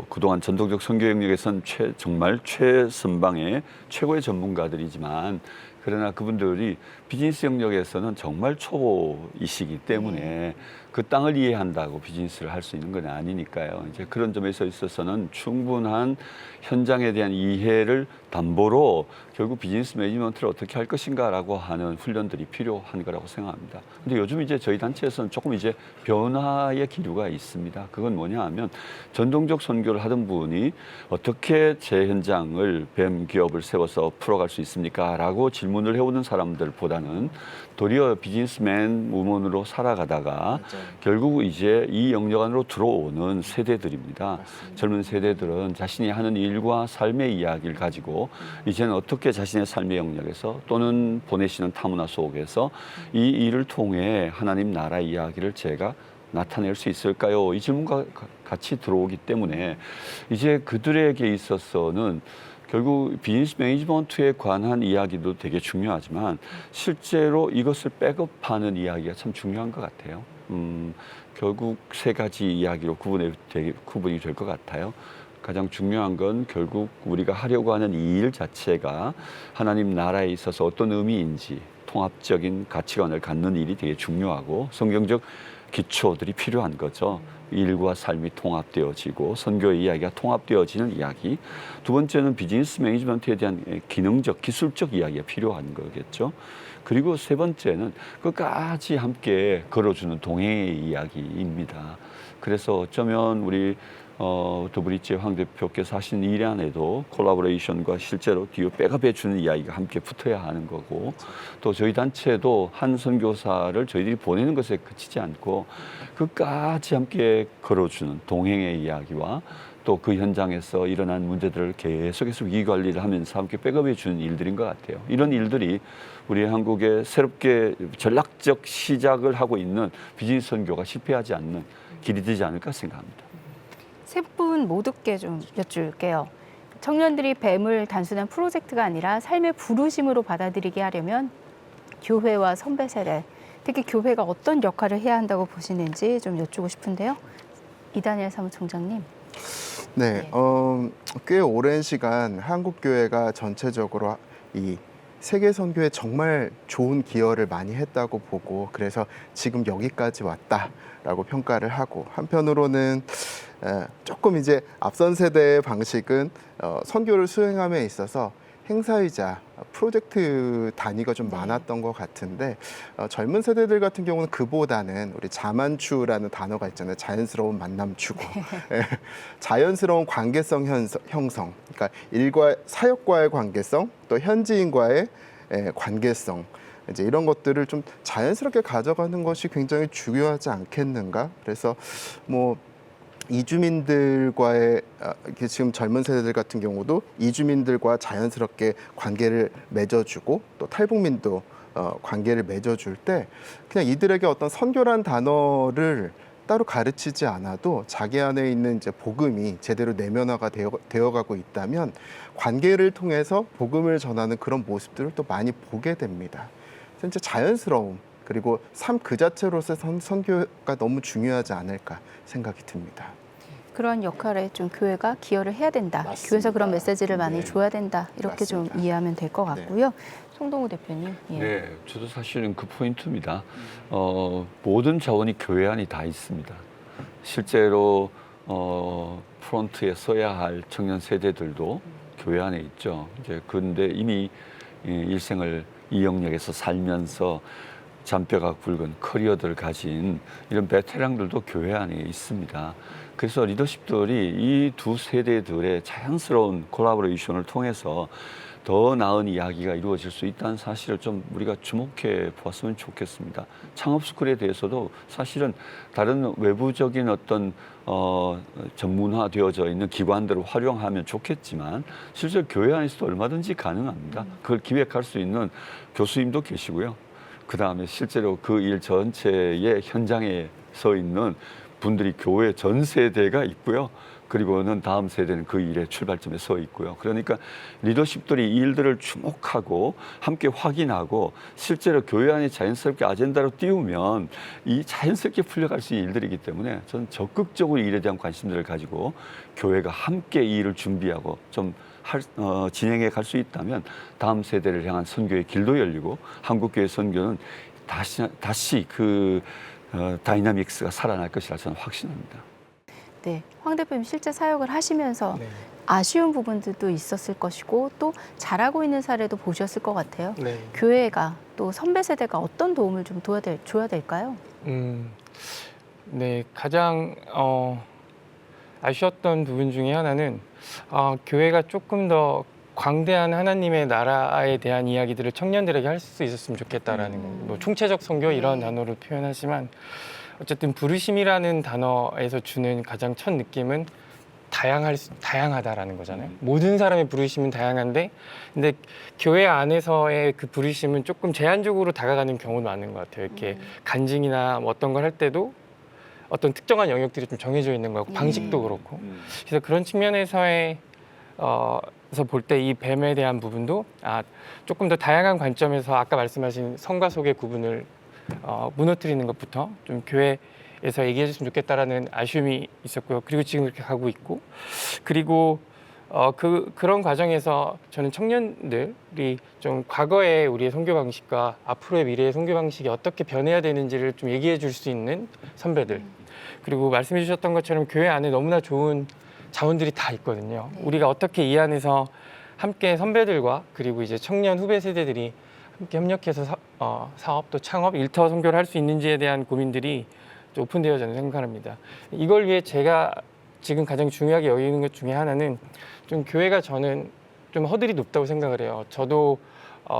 그동안 전통적 선교 영역에선 정말 최선방의 최고의 전문가들이지만 그러나 그분들이 비즈니스 영역에서는 정말 초보이시기 때문에 그 땅을 이해한다고 비즈니스를 할 수 있는 건 아니니까요. 이제 그런 점에서 있어서는 충분한 현장에 대한 이해를 담보로 결국 비즈니스 매니지먼트를 어떻게 할 것인가라고 하는 훈련들이 필요한 거라고 생각합니다. 근데 요즘 이제 저희 단체에서는 조금 이제 변화의 기류가 있습니다. 그건 뭐냐 하면 전통적 선교를 하던 분이 어떻게 제 현장을 뱀 기업을 세워서 풀어갈 수 있습니까? 라고 질문을 해오는 사람들보다는 도리어 비즈니스맨 우먼으로 살아가다가 결국 이제 이 영역 안으로 들어오는 세대들입니다. 젊은 세대들은 자신이 하는 일과 삶의 이야기를 가지고 이제는 어떻게 자신의 삶의 영역에서 또는 보내시는 타문화 속에서 이 일을 통해 하나님 나라 이야기를 제가 나타낼 수 있을까요? 이 질문과 같이 들어오기 때문에 이제 그들에게 있어서는 결국 비즈니스 매니지먼트에 관한 이야기도 되게 중요하지만 실제로 이것을 백업하는 이야기가 참 중요한 것 같아요. 결국 세 가지 이야기로 구분이 될 것 같아요. 가장 중요한 건 결국 우리가 하려고 하는 이 일 자체가 하나님 나라에 있어서 어떤 의미인지 통합적인 가치관을 갖는 일이 되게 중요하고 성경적 기초들이 필요한 거죠. 일과 삶이 통합되어지고 선교의 이야기가 통합되어지는 이야기. 두 번째는 비즈니스 매니지먼트에 대한 기능적, 기술적 이야기가 필요한 거겠죠. 그리고 세 번째는 끝까지 함께 걸어주는 동행의 이야기입니다. 그래서 어쩌면 우리 더브릿지 황 대표께서 하신 일 안에도 콜라보레이션과 실제로 뒤에 백업해 주는 이야기가 함께 붙어야 하는 거고 또 저희 단체도 한 선교사를 저희들이 보내는 것에 그치지 않고 끝까지 함께 걸어주는 동행의 이야기와 또 그 현장에서 일어난 문제들을 계속해서 위기 관리를 하면서 함께 백업해 주는 일들인 것 같아요. 이런 일들이 우리 한국에 새롭게 전략적 시작을 하고 있는 비즈니스 선교가 실패하지 않는 길이 되지 않을까 생각합니다. 세 분 모두께 좀 여쭐게요. 청년들이 뱀을 단순한 프로젝트가 아니라 삶의 부르심으로 받아들이게 하려면 교회와 선배 세대, 특히 교회가 어떤 역할을 해야 한다고 보시는지 좀 여쭈고 싶은데요. 이단열 사무총장님. 네, 꽤 오랜 시간 한국 교회가 전체적으로 이 세계 선교에 정말 좋은 기여를 많이 했다고 보고 그래서 지금 여기까지 왔다라고 평가를 하고 한편으로는 조금 이제 앞선 세대의 방식은 선교를 수행함에 있어서 행사이자 프로젝트 단위가 좀 많았던 것 같은데 젊은 세대들 같은 경우는 그보다는 우리 자만추라는 단어가 있잖아요. 자연스러운 만남 추구, 자연스러운 관계성 형성, 그러니까 일과 사역과의 관계성, 또 현지인과의 관계성. 이제 이런 것들을 좀 자연스럽게 가져가는 것이 굉장히 중요하지 않겠는가? 그래서 뭐 이주민들과의 지금 젊은 세대들 같은 경우도 이주민들과 자연스럽게 관계를 맺어주고 또 탈북민도 관계를 맺어줄 때 그냥 이들에게 어떤 선교란 단어를 따로 가르치지 않아도 자기 안에 있는 이제 복음이 제대로 내면화가 되어가고 있다면 관계를 통해서 복음을 전하는 그런 모습들을 또 많이 보게 됩니다. 진짜 자연스러움 그리고 삶 그 자체로서의 선교가 너무 중요하지 않을까 생각이 듭니다. 그런 역할에 좀 교회가 기여를 해야 된다. 맞습니다. 교회에서 그런 메시지를 많이 네. 줘야 된다. 이렇게 맞습니다. 좀 이해하면 될 것 같고요. 송동우 대표님. 예. 네, 저도 사실은 그 포인트입니다. 모든 자원이 교회 안에 다 있습니다. 실제로 프론트에 서야 할 청년 세대들도 교회 안에 있죠. 이제 근데 이미 일생을 이 영역에서 살면서 잔뼈가 굵은 커리어들을 가진 이런 베테랑들도 교회 안에 있습니다. 그래서 리더십들이 이 두 세대들의 자연스러운 콜라보레이션을 통해서 더 나은 이야기가 이루어질 수 있다는 사실을 좀 우리가 주목해 보았으면 좋겠습니다. 창업스쿨에 대해서도 사실은 다른 외부적인 어떤 전문화되어져 있는 기관들을 활용하면 좋겠지만 실제 교회 안에서도 얼마든지 가능합니다. 그걸 기획할 수 있는 교수님도 계시고요. 그다음에 실제로 그 일 전체의 현장에 서 있는 분들이 교회 전 세대가 있고요. 그리고는 다음 세대는 그 일의 출발점에 서 있고요. 그러니까 리더십들이 이 일들을 주목하고 함께 확인하고 실제로 교회 안에 자연스럽게 아젠다로 띄우면 이 자연스럽게 풀려갈 수 있는 일들이기 때문에 저는 적극적으로 이 일에 대한 관심들을 가지고 교회가 함께 이 일을 준비하고 좀 진행해 갈 수 있다면 다음 세대를 향한 선교의 길도 열리고 한국교회 선교는 다시 그 다이나믹스가 살아날 것이라 저는 확신합니다. 네, 황 대표님 실제 사역을 하시면서 네. 아쉬운 부분들도 있었을 것이고 또 잘하고 있는 사례도 보셨을 것 같아요. 네. 교회가 또 선배 세대가 어떤 도움을 좀 줘야 될까요? 네, 가장 아쉬웠던 부분 중에 하나는 교회가 조금 더 광대한 하나님의 나라에 대한 이야기들을 청년들에게 할 수 있었으면 좋겠다라는 거. 뭐 총체적 선교 이런 단어로 표현하지만 어쨌든 부르심이라는 단어에서 주는 가장 첫 느낌은 다양하다라는 거잖아요. 모든 사람의 부르심은 다양한데, 근데 교회 안에서의 그 부르심은 조금 제한적으로 다가가는 경우도 많은 것 같아요. 이렇게 간증이나 뭐 어떤 걸 할 때도 어떤 특정한 영역들이 좀 정해져 있는 거고 방식도 그렇고. 그래서 그런 측면에서의 그래서 볼 때 이 뱀에 대한 부분도 조금 더 다양한 관점에서 아까 말씀하신 성과 속의 구분을 무너뜨리는 것부터 좀 교회에서 얘기해 줬으면 좋겠다라는 아쉬움이 있었고요. 그리고 지금 이렇게 가고 있고, 그리고 그런 과정에서 저는 청년들이 좀 과거의 우리의 선교 방식과 앞으로의 미래의 선교 방식이 어떻게 변해야 되는지를 좀 얘기해 줄 수 있는 선배들, 그리고 말씀해 주셨던 것처럼 교회 안에 너무나 좋은 자원들이 다 있거든요. 우리가 어떻게 이 안에서 함께 선배들과 그리고 이제 청년 후배 세대들이 함께 협력해서 사업 또 창업, 일터 선교를 할 수 있는지에 대한 고민들이 좀 오픈되어 저는 생각합니다. 이걸 위해 제가 지금 가장 중요하게 여기는 것 중에 하나는 좀 교회가 저는 좀 허들이 높다고 생각을 해요. 저도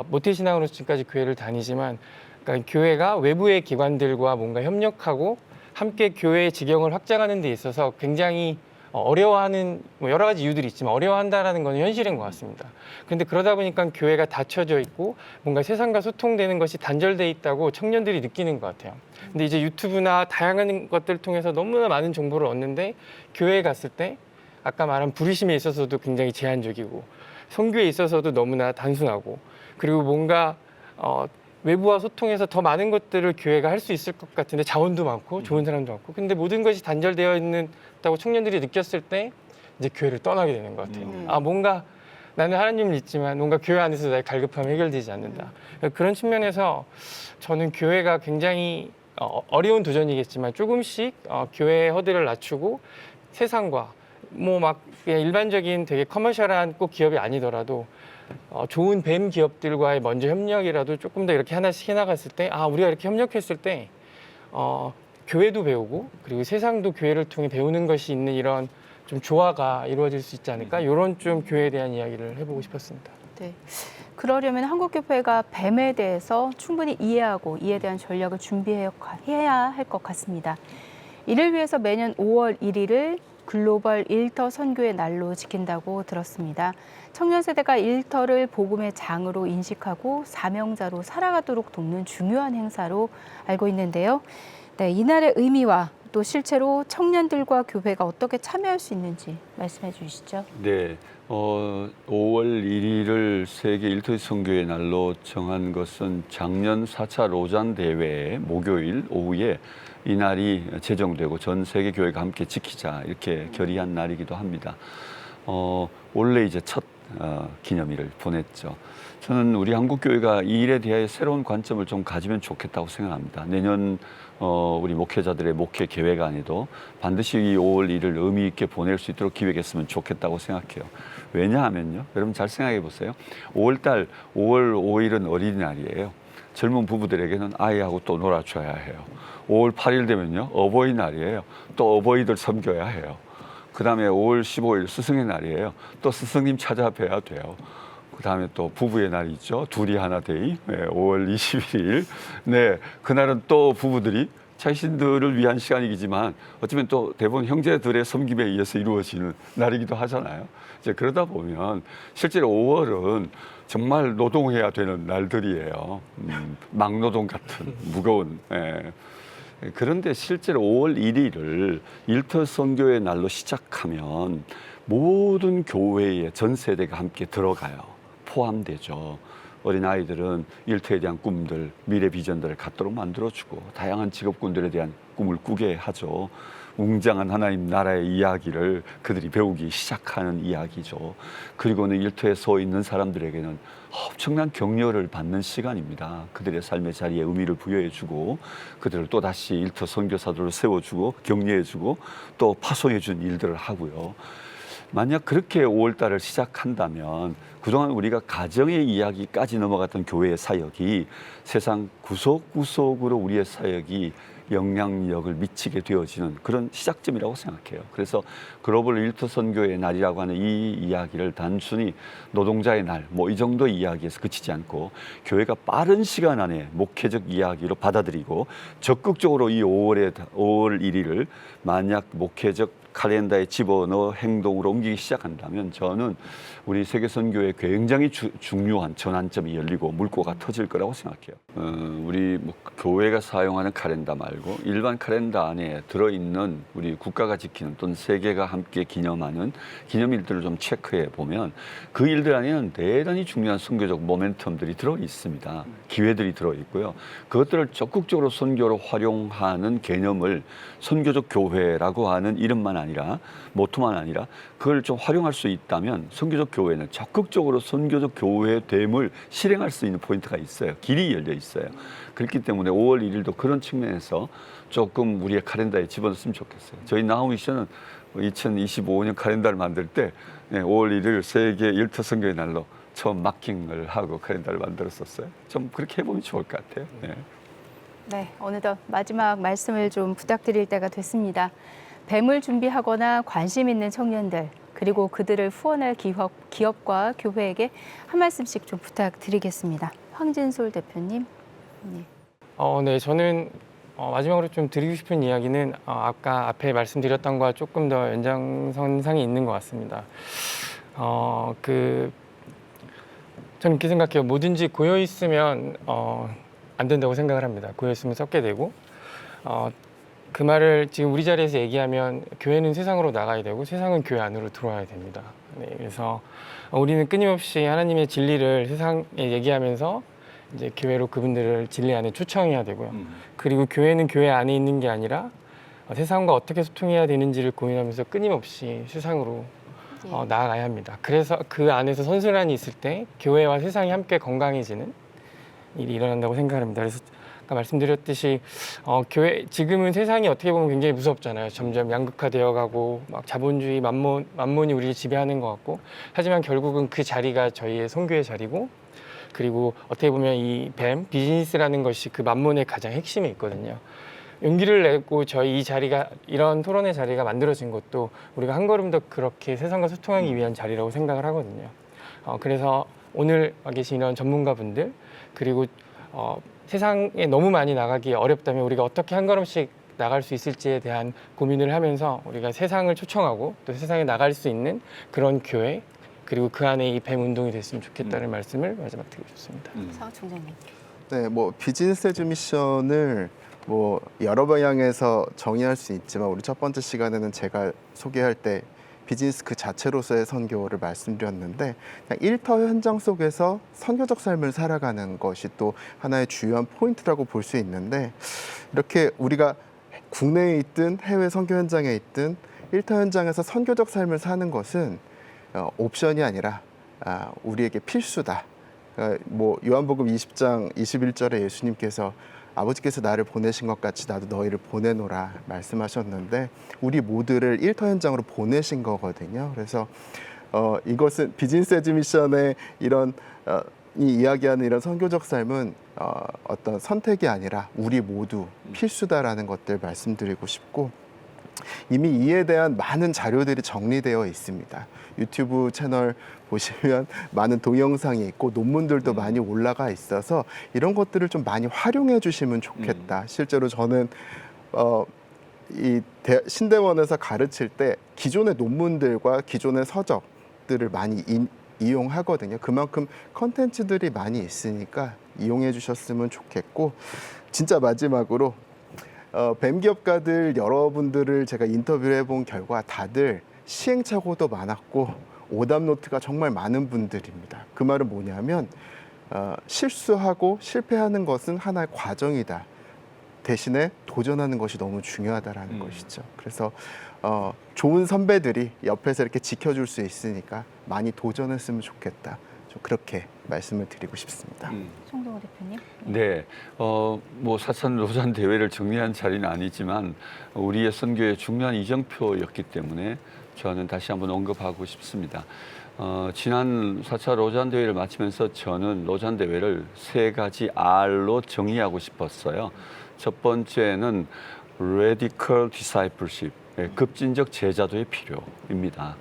모태신앙으로 지금까지 교회를 다니지만 그러니까 교회가 외부의 기관들과 뭔가 협력하고 함께 교회의 지경을 확장하는 데 있어서 굉장히 어려워하는 뭐 여러 가지 이유들이 있지만 어려워한다라는 건 현실인 것 같습니다. 그런데 그러다 보니까 교회가 닫혀져 있고 뭔가 세상과 소통되는 것이 단절돼 있다고 청년들이 느끼는 것 같아요. 근데 이제 유튜브나 다양한 것들을 통해서 너무나 많은 정보를 얻는데 교회에 갔을 때 아까 말한 부르심에 있어서도 굉장히 제한적이고 선교에 있어서도 너무나 단순하고 그리고 뭔가 외부와 소통해서 더 많은 것들을 교회가 할 수 있을 것 같은데 자원도 많고 좋은 사람도 많고 근데 모든 것이 단절되어 있다고 청년들이 느꼈을 때 이제 교회를 떠나게 되는 것 같아요. 뭔가 나는 하나님을 믿지만 뭔가 교회 안에서 나의 갈급함이 해결되지 않는다. 그런 측면에서 저는 교회가 굉장히 어려운 도전이겠지만 조금씩 교회의 허들을 낮추고 세상과 뭐 막 일반적인 되게 커머셜한 꼭 기업이 아니더라도 좋은 뱀 기업들과의 먼저 협력이라도 조금 더 이렇게 하나씩 해나갔을 때 우리가 이렇게 협력했을 때 교회도 배우고 그리고 세상도 교회를 통해 배우는 것이 있는 이런 좀 조화가 이루어질 수 있지 않을까 이런 좀 교회에 대한 이야기를 해보고 싶었습니다. 네. 그러려면 한국교회가 뱀에 대해서 충분히 이해하고 이에 대한 전략을 준비해야 할 것 같습니다. 이를 위해서 매년 5월 1일을 글로벌 일터 선교의 날로 지킨다고 들었습니다. 청년 세대가 일터를 복음의 장으로 인식하고 사명자로 살아가도록 돕는 중요한 행사로 알고 있는데요. 네, 이날의 의미와 또 실제로 청년들과 교회가 어떻게 참여할 수 있는지 말씀해 주시죠. 네, 5월 1일을 세계 일터 선교의 날로 정한 것은 작년 4차 로잔 대회 목요일 오후에 이 날이 제정되고 전 세계 교회가 함께 지키자 이렇게 결의한 날이기도 합니다. 원래 이제 첫 기념일을 보냈죠. 저는 우리 한국 교회가 이 일에 대해 새로운 관점을 좀 가지면 좋겠다고 생각합니다. 내년 우리 목회자들의 목회 계획 안에도 반드시 이 5월 1일 의미 있게 보낼 수 있도록 기획했으면 좋겠다고 생각해요. 왜냐하면요, 여러분 잘 생각해 보세요. 5월 5일은 어린이날이에요. 젊은 부부들에게는 아이하고 또 놀아줘야 해요. 5월 8일 되면요, 어버이날이에요. 또 어버이들 섬겨야 해요. 그 다음에 5월 15일 스승의 날이에요. 또 스승님 찾아뵈야 돼요. 그 다음에 또 부부의 날이 있죠. 둘이 하나 데이. 네, 5월 21일. 네, 그날은 또 부부들이 자신들을 위한 시간이지만 어쩌면 또 대부분 형제들의 섬김에 의해서 이루어지는 날이기도 하잖아요. 이제 그러다 보면 실제로 5월은 정말 노동해야 되는 날들이에요. 막노동 같은 무거운. 예. 그런데 실제로 5월 1일을 일터 선교의 날로 시작하면 모든 교회의 전 세대가 함께 들어가요. 포함되죠. 어린아이들은 일터에 대한 꿈들, 미래 비전들을 갖도록 만들어주고 다양한 직업군들에 대한 꿈을 꾸게 하죠. 웅장한 하나님 나라의 이야기를 그들이 배우기 시작하는 이야기죠. 그리고는 일터에 서 있는 사람들에게는 엄청난 격려를 받는 시간입니다. 그들의 삶의 자리에 의미를 부여해주고 그들을 또다시 일터 선교사들로 세워주고 격려해주고 또 파송해준 일들을 하고요. 만약 그렇게 5월달을 시작한다면 그동안 우리가 가정의 이야기까지 넘어갔던 교회의 사역이 세상 구석구석으로 우리의 사역이 영향력을 미치게 되어지는 그런 시작점이라고 생각해요. 그래서 글로벌 일터 선교의 날이라고 하는 이 이야기를 단순히 노동자의 날, 뭐 이 정도 이야기에서 그치지 않고 교회가 빠른 시간 안에 목회적 이야기로 받아들이고 적극적으로 이 5월 1일을 만약 목회적 칼렌다에 집어넣어 행동으로 옮기기 시작한다면 저는 우리 세계선교의 굉장히 중요한 전환점이 열리고 물꼬가 터질 거라고 생각해요. 우리 교회가 사용하는 칼렌다 말고 일반 칼렌다 안에 들어있는 우리 국가가 지키는 또는 세계가 함께 기념하는 기념일들을 좀 체크해 보면 그 일들 안에는 대단히 중요한 선교적 모멘텀들이 들어있습니다. 기회들이 들어있고요. 그것들을 적극적으로 선교로 활용하는 개념을 선교적 교회라고 하는 이름만 아니라 모토만 아니라 그걸 좀 활용할 수 있다면 선교적 교회는 적극적으로 선교적 교회의 됨을 실행할 수 있는 포인트가 있어요. 길이 열려 있어요. 그렇기 때문에 5월 1일도 그런 측면에서 조금 우리의 카렌다에 집어넣었으면 좋겠어요. 저희 나우미션은 2025년 카렌다를 만들 때 5월 1일 세계 일터 선교의 날로 처음 마킹을 하고 카렌다를 만들었었어요. 좀 그렇게 해보면 좋을 것 같아요. 네, 어느덧 마지막 말씀을 좀 부탁드릴 때가 됐습니다. 뱀을 준비하거나 관심 있는 청년들 그리고 그들을 후원할 기업과 교회에게 한 말씀씩 좀 부탁드리겠습니다. 황진솔 대표님. 네. 네, 저는 마지막으로 좀 드리고 싶은 이야기는 아까 앞에 말씀드렸던 거와 조금 더 연장선상이 있는 것 같습니다. 저는 이렇게 생각해요. 뭐든지 고여 있으면 안 된다고 생각을 합니다. 고여 있으면 썩게 되고 그 말을 지금 우리 자리에서 얘기하면 교회는 세상으로 나가야 되고 세상은 교회 안으로 들어와야 됩니다. 네, 그래서 우리는 끊임없이 하나님의 진리를 세상에 얘기하면서 이제 교회로 그분들을 진리 안에 초청해야 되고요. 그리고 교회는 교회 안에 있는 게 아니라 세상과 어떻게 소통해야 되는지를 고민하면서 끊임없이 세상으로 나아가야 합니다. 그래서 그 안에서 선순환이 있을 때 교회와 세상이 함께 건강해지는 일이 일어난다고 생각합니다. 그래서 아까 말씀드렸듯이 교회 지금은 세상이 어떻게 보면 굉장히 무섭잖아요. 점점 양극화되어가고 막 자본주의 만몬이 우리를 지배하는 것 같고 하지만 결국은 그 자리가 저희의 선교의 자리고 그리고 어떻게 보면 이 비즈니스라는 것이 그 만몬의 가장 핵심에 있거든요. 용기를 내고 저희 이 자리가 이런 토론의 자리가 만들어진 것도 우리가 한 걸음 더 그렇게 세상과 소통하기 위한 자리라고 생각을 하거든요. 그래서 오늘 와 계신 이런 전문가분들 그리고 세상에 너무 많이 나가기 어렵다면 우리가 어떻게 한 걸음씩 나갈 수 있을지에 대한 고민을 하면서 우리가 세상을 초청하고 또 세상에 나갈 수 있는 그런 교회 그리고 그 안에 이 뱀 운동이 됐으면 좋겠다는 말씀을 마지막 드리고 싶습니다. 서 총장님. 네, 뭐 비즈니스 에듀 미션을 뭐 여러 방향에서 정의할 수 있지만 우리 첫 번째 시간에는 제가 소개할 때 비즈니스 그 자체로서의 선교를 말씀드렸는데 그냥 일터 현장 속에서 선교적 삶을 살아가는 것이 또 하나의 주요한 포인트라고 볼 수 있는데 이렇게 우리가 국내에 있든 해외 선교 현장에 있든 일터 현장에서 선교적 삶을 사는 것은 옵션이 아니라 우리에게 필수다. 뭐 요한복음 20장 21절에 예수님께서 아버지께서 나를 보내신 것 같이 나도 너희를 보내노라 말씀하셨는데 우리 모두를 일터 현장으로 보내신 거거든요. 그래서 이것은 비즈니스 에듀 미션의 이런 이 이야기하는 이런 선교적 삶은 어떤 선택이 아니라 우리 모두 필수다라는 것들 말씀드리고 싶고 이미 이에 대한 많은 자료들이 정리되어 있습니다. 유튜브 채널 보시면 많은 동영상이 있고 논문들도 많이 올라가 있어서 이런 것들을 좀 많이 활용해 주시면 좋겠다. 실제로 저는 이 신대원에서 가르칠 때 기존의 논문들과 기존의 서적들을 많이 이용하거든요. 그만큼 컨텐츠들이 많이 있으니까 이용해 주셨으면 좋겠고 진짜 마지막으로 뱀 기업가들 여러분들을 제가 인터뷰를 해본 결과 다들 시행착오도 많았고 오답 노트가 정말 많은 분들입니다. 그 말은 뭐냐면 실수하고 실패하는 것은 하나의 과정이다. 대신에 도전하는 것이 너무 중요하다라는 것이죠. 그래서 좋은 선배들이 옆에서 이렇게 지켜줄 수 있으니까 많이 도전했으면 좋겠다. 좀 그렇게 말씀을 드리고 싶습니다. 송동호 대표님. 네, 뭐 사천 로잔 대회를 정리한 자리는 아니지만 우리의 선교의 중요한 이정표였기 때문에 저는 다시 한번 언급하고 싶습니다. 지난 4차 로잔 대회를 마치면서 저는 로잔 대회를 3가지 R로 정의하고 싶었어요. 첫 번째는 Radical Discipleship, 급진적 제자도의 필요입니다.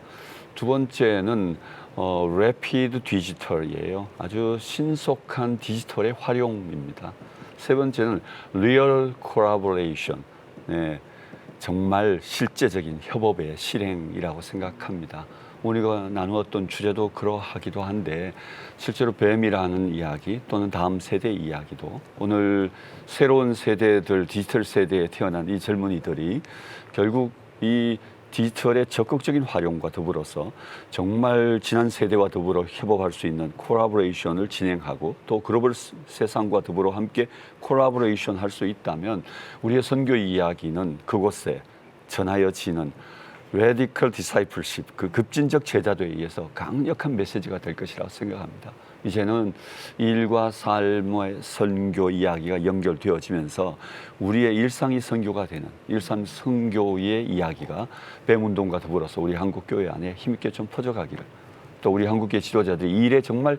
두 번째는 Rapid Digital이에요. 아주 신속한 디지털의 활용입니다. 세 번째는 Real Collaboration, 정말 실제적인 협업의 실행이라고 생각합니다. 우리가 나누었던 주제도 그러하기도 한데 실제로 뱀이라는 이야기 또는 다음 세대 이야기도 오늘 새로운 세대들 디지털 세대에 태어난 이 젊은이들이 결국 이 디지털의 적극적인 활용과 더불어서 정말 지난 세대와 더불어 협업할 수 있는 콜라보레이션을 진행하고 또 글로벌 세상과 더불어 함께 콜라보레이션 할 수 있다면 우리의 선교 이야기는 그곳에 전하여지는 Radical Discipleship, 그 급진적 제자도에 의해서 강력한 메시지가 될 것이라고 생각합니다. 이제는 일과 삶의 선교 이야기가 연결되어지면서 우리의 일상이 선교가 되는 일상 선교의 이야기가 뱀운동과 더불어서 우리 한국교회 안에 힘있게 좀 퍼져가기를 또 우리 한국교회 지도자들이 이 일에 정말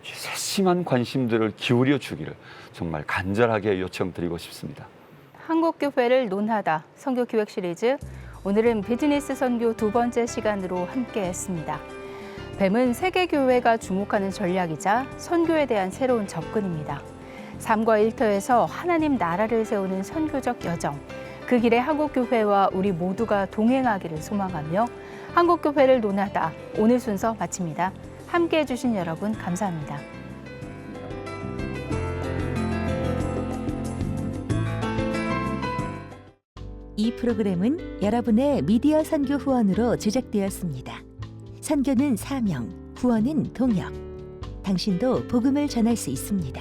세심한 관심들을 기울여 주기를 정말 간절하게 요청드리고 싶습니다. 한국교회를 논하다 선교기획 시리즈 오늘은 비즈니스 선교 2번째 시간으로 함께했습니다. 뱀은 세계교회가 주목하는 전략이자 선교에 대한 새로운 접근입니다. 삶과 일터에서 하나님 나라를 세우는 선교적 여정, 그 길에 한국교회와 우리 모두가 동행하기를 소망하며 한국교회를 논하다 오늘 순서 마칩니다. 함께해 주신 여러분 감사합니다. 이 프로그램은 여러분의 미디어 선교 후원으로 제작되었습니다. 선교는 사명, 후원은 동역. 당신도 복음을 전할 수 있습니다.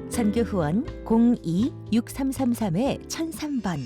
선교 후원 02-6333-1003번